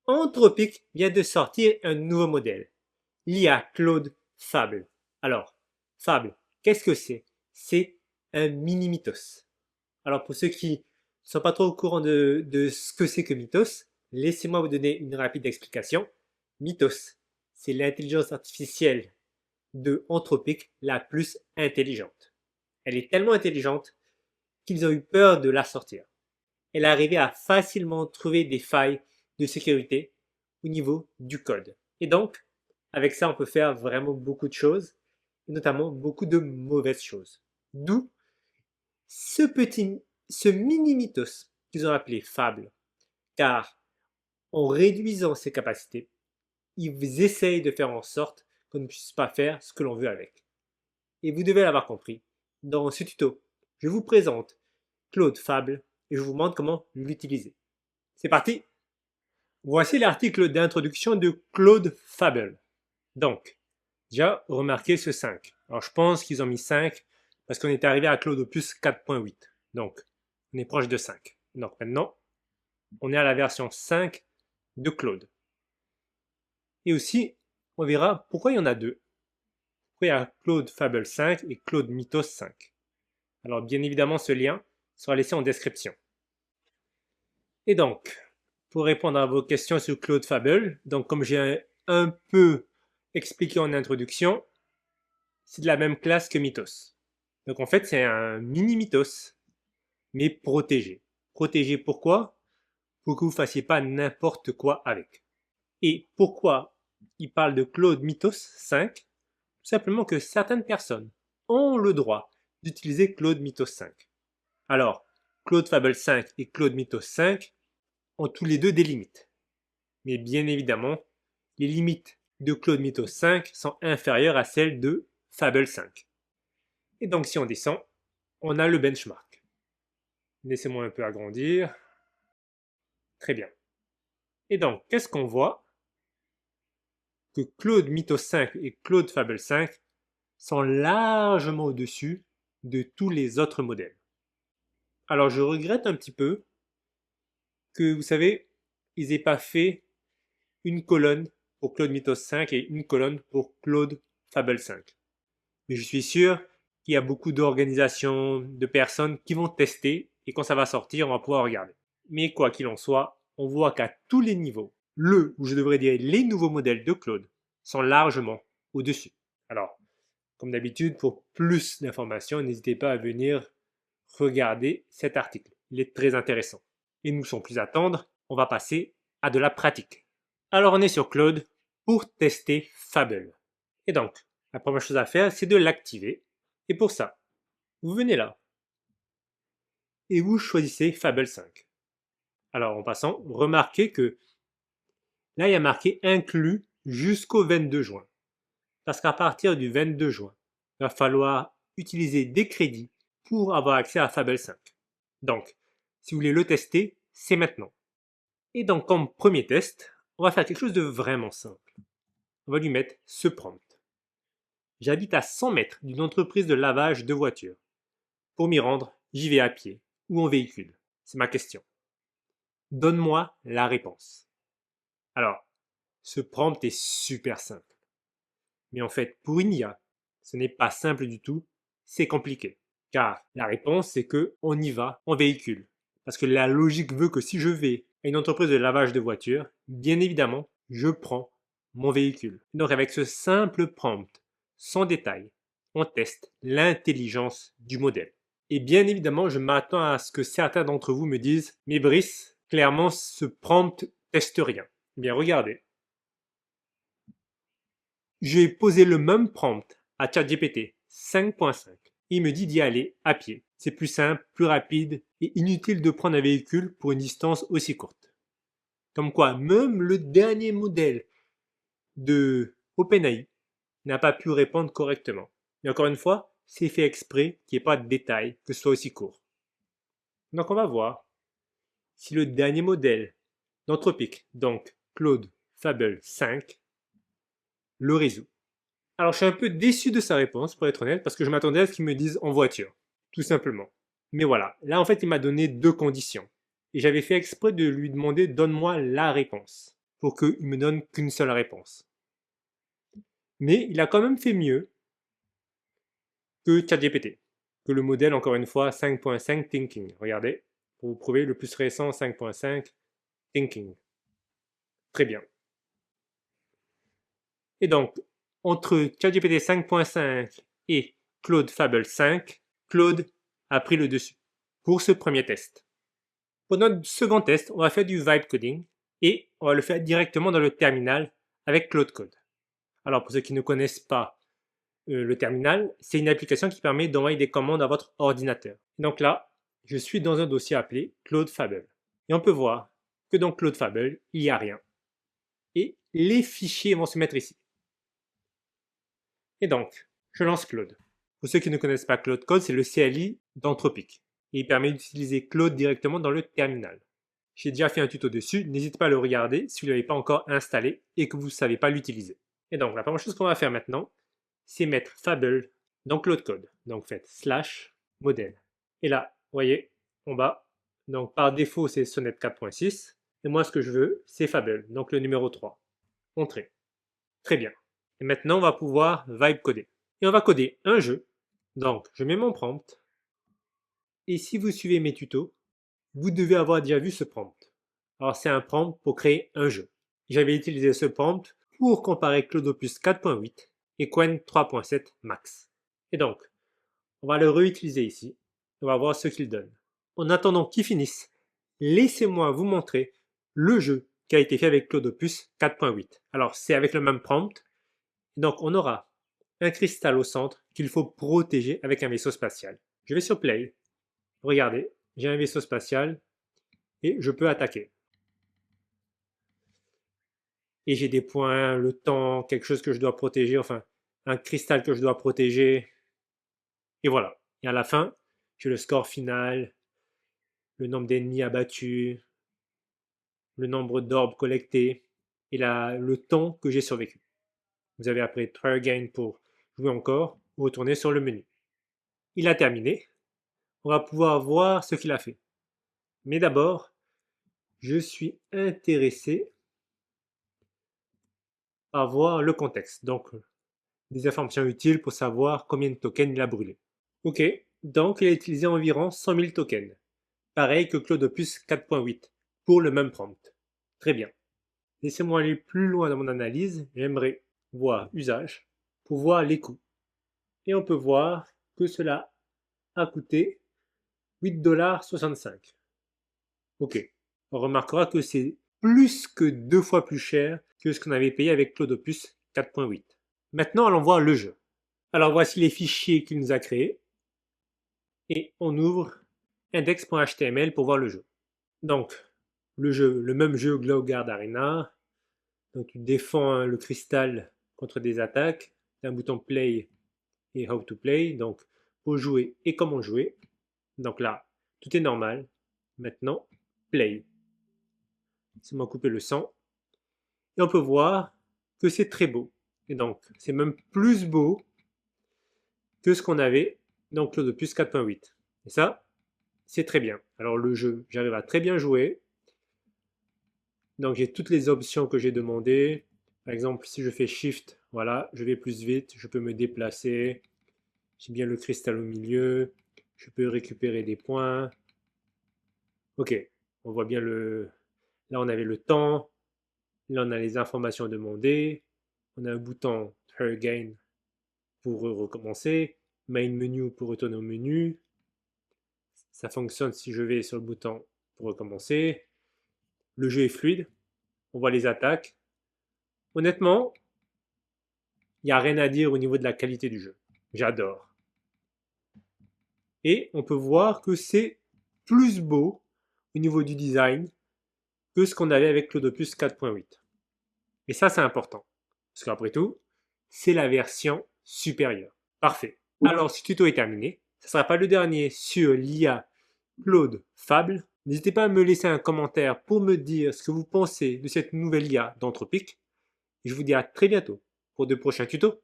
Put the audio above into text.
Anthropic vient de sortir un nouveau modèle, l'IA Claude Fable. Alors, Fable, qu'est-ce que c'est? C'est un mini-mythos. Alors, pour ceux qui ne sont pas trop au courant de ce que c'est que mythos, laissez-moi vous donner une rapide explication. Mythos, c'est l'intelligence artificielle de Anthropic la plus intelligente. Elle est tellement intelligente qu'ils ont eu peur de la sortir. Elle arrivait à facilement trouver des failles de sécurité au niveau du code. Et donc, avec ça, on peut faire vraiment beaucoup de choses, et notamment beaucoup de mauvaises choses. D'où ce mini mythos qu'ils ont appelé fable, car en réduisant ses capacités, ils essayent de faire en sorte qu'on ne puisse pas faire ce que l'on veut avec. Et vous devez l'avoir compris. Dans ce tuto, je vous présente Claude Fable et je vous montre comment l'utiliser. C'est parti! Voici l'article d'introduction de Claude Fable. Donc, déjà, remarquez ce 5. Alors, je pense qu'ils ont mis 5 parce qu'on est arrivé à Claude Opus 4.8. Donc, on est proche de 5. Donc, maintenant, on est à la version 5 de Claude. Et aussi, on verra pourquoi il y en a deux. Pourquoi il y a Claude Fable 5 et Claude Mythos 5. Alors, bien évidemment, ce lien sera laissé en description. Et donc, pour répondre à vos questions sur Claude Fable, donc comme j'ai un peu expliqué en introduction, c'est de la même classe que Mythos. Donc en fait, c'est un mini Mythos, mais protégé. Protégé pourquoi? Pour que vous ne fassiez pas n'importe quoi avec. Et pourquoi il parle de Claude Mythos 5? Tout simplement que certaines personnes ont le droit d'utiliser Claude Mythos 5. Alors, Claude Fable 5 et Claude Mythos 5 ont tous les deux des limites. Mais bien évidemment, les limites de Claude Mythos 5 sont inférieures à celles de Fable 5. Et donc si on descend, on a le benchmark. Laissez-moi un peu agrandir. Très bien. Et donc, qu'est-ce qu'on voit? Que Claude Mythos 5 et Claude Fable 5 sont largement au-dessus de tous les autres modèles. Alors je regrette un petit peu que, vous savez, ils n'aient pas fait une colonne pour Claude Mythos 5 et une colonne pour Claude Fable 5. Mais je suis sûr qu'il y a beaucoup d'organisations, de personnes qui vont tester et quand ça va sortir, on va pouvoir regarder. Mais quoi qu'il en soit, on voit qu'à tous les niveaux, ou je devrais dire les nouveaux modèles de Claude sont largement au-dessus. Alors, comme d'habitude, pour plus d'informations, n'hésitez pas à venir regarder cet article. Il est très intéressant. Et nous, sans plus attendre, on va passer à de la pratique. Alors, on est sur Claude pour tester Fable. Et donc, la première chose à faire, c'est de l'activer. Et pour ça, vous venez là et vous choisissez Fable 5. Alors, en passant, remarquez que là, il y a marqué inclus jusqu'au 22 juin. Parce qu'à partir du 22 juin, il va falloir utiliser des crédits pour avoir accès à Fable 5. Donc, si vous voulez le tester, c'est maintenant. Et donc, comme premier test, on va faire quelque chose de vraiment simple. On va lui mettre ce prompt. J'habite à 100 mètres d'une entreprise de lavage de voitures. Pour m'y rendre, j'y vais à pied ou en véhicule. C'est ma question. Donne-moi la réponse. Alors, ce prompt est super simple. Mais en fait, pour une IA, ce n'est pas simple du tout, c'est compliqué. Car la réponse, c'est que on y va en véhicule. Parce que la logique veut que si je vais à une entreprise de lavage de voitures, bien évidemment, je prends mon véhicule. Donc avec ce simple prompt, sans détail, on teste l'intelligence du modèle. Et bien évidemment, je m'attends à ce que certains d'entre vous me disent « Mais Brice, clairement, ce prompt teste rien. » Eh bien, regardez. J'ai posé le même prompt à ChatGPT 5.5. Il me dit d'y aller à pied. C'est plus simple, plus rapide et inutile de prendre un véhicule pour une distance aussi courte. Comme quoi, même le dernier modèle de OpenAI n'a pas pu répondre correctement. Et encore une fois, c'est fait exprès qu'il n'y ait pas de détails, que ce soit aussi court. Donc on va voir si le dernier modèle d'Anthropic, donc Claude Fable 5, le résout. Alors je suis un peu déçu de sa réponse, pour être honnête, parce que je m'attendais à ce qu'il me dise en voiture, tout simplement. Mais voilà, là en fait il m'a donné deux conditions. Et j'avais fait exprès de lui demander donne-moi la réponse. pour qu'il me donne qu'une seule réponse. Mais il a quand même fait mieux que ChatGPT, que le modèle, encore une fois, 5.5 Thinking. Regardez, pour vous prouver, le plus récent 5.5 Thinking. Très bien. Et donc, entre ChatGPT 5.5 et Claude Fable 5, Claude a pris le dessus pour ce premier test. Pour notre second test, on va faire du vibe coding et on va le faire directement dans le terminal avec Claude Code. Alors, pour ceux qui ne connaissent pas le terminal, c'est une application qui permet d'envoyer des commandes à votre ordinateur. Donc là, je suis dans un dossier appelé Claude Fable. Et on peut voir que dans Claude Fable, il n'y a rien. Et les fichiers vont se mettre ici. Et donc, je lance Claude. Pour ceux qui ne connaissent pas Claude Code, c'est le CLI d'Anthropic. Et il permet d'utiliser Claude directement dans le terminal. J'ai déjà fait un tuto dessus, n'hésitez pas à le regarder si vous ne l'avez pas encore installé et que vous ne savez pas l'utiliser. Et donc, la première chose qu'on va faire maintenant, c'est mettre Fable dans Claude Code. Donc, faites / modèle. Et là, vous voyez, en bas, donc par défaut, c'est Sonnet 4.6. Et moi, ce que je veux, c'est Fable, donc le numéro 3. Entrée. Très bien. Et maintenant, on va pouvoir vibe coder. Et on va coder un jeu. Donc, je mets mon prompt. Et si vous suivez mes tutos, vous devez avoir déjà vu ce prompt. Alors, c'est un prompt pour créer un jeu. J'avais utilisé ce prompt pour comparer Claude Opus 4.8 et Qwen 3.7 Max. Et donc, on va le réutiliser ici. On va voir ce qu'il donne. En attendant qu'il finisse, laissez-moi vous montrer le jeu qui a été fait avec Claude Opus 4.8. Alors, c'est avec le même prompt. Donc, on aura un cristal au centre qu'il faut protéger avec un vaisseau spatial. Je vais sur Play. Regardez, j'ai un vaisseau spatial et je peux attaquer. Et j'ai des points, le temps, quelque chose que je dois protéger, enfin, un cristal que je dois protéger. Et voilà. Et à la fin, j'ai le score final, le nombre d'ennemis abattus, le nombre d'orbes collectés et le temps que j'ai survécu. Vous avez après Try Again pour jouer encore ou retourner sur le menu. Il a terminé. On va pouvoir voir ce qu'il a fait. Mais d'abord, je suis intéressé par voir le contexte. Donc, des informations utiles pour savoir combien de tokens il a brûlé. Ok, donc il a utilisé environ 100 000 tokens. Pareil que Claude Opus 4.8 pour le même prompt. Très bien. Laissez-moi aller plus loin dans mon analyse. J'aimerais voir usage pour voir les coûts. Et on peut voir que cela a coûté 8,65 $. Ok. On remarquera que c'est plus que 2 fois plus cher que ce qu'on avait payé avec Claude Opus 4.8. Maintenant, allons voir le jeu. Alors voici les fichiers qu'il nous a créés. Et on ouvre index.html pour voir le jeu. Donc, le même jeu Glowguard Arena. Donc tu défends le cristal contre des attaques. Tu as un bouton play et how to play. Donc pour jouer et comment jouer. Donc là, tout est normal. Maintenant, play. C'est moi couper le son. Et on peut voir que c'est très beau. Et donc, c'est même plus beau que ce qu'on avait dans Claude Opus 4.8. Et ça, c'est très bien. Alors le jeu, j'arrive à très bien jouer. Donc j'ai toutes les options que j'ai demandées. Par exemple, si je fais Shift, voilà, je vais plus vite, je peux me déplacer. J'ai bien le cristal au milieu. Je peux récupérer des points. Ok, on voit bien le... Là, on avait le temps. Là, on a les informations demandées. On a un bouton Try Again pour recommencer. Main Menu pour retourner au menu. Ça fonctionne si je vais sur le bouton pour recommencer. Le jeu est fluide. On voit les attaques. Honnêtement, il n'y a rien à dire au niveau de la qualité du jeu. J'adore. Et on peut voir que c'est plus beau au niveau du design que ce qu'on avait avec Claude Opus 4.8. Et ça, c'est important. Parce qu'après tout, c'est la version supérieure. Parfait. Alors, ce tuto est terminé. Ce ne sera pas le dernier sur l'IA Claude Fable. N'hésitez pas à me laisser un commentaire pour me dire ce que vous pensez de cette nouvelle IA d'Anthropic. Et je vous dis à très bientôt pour de prochains tutos.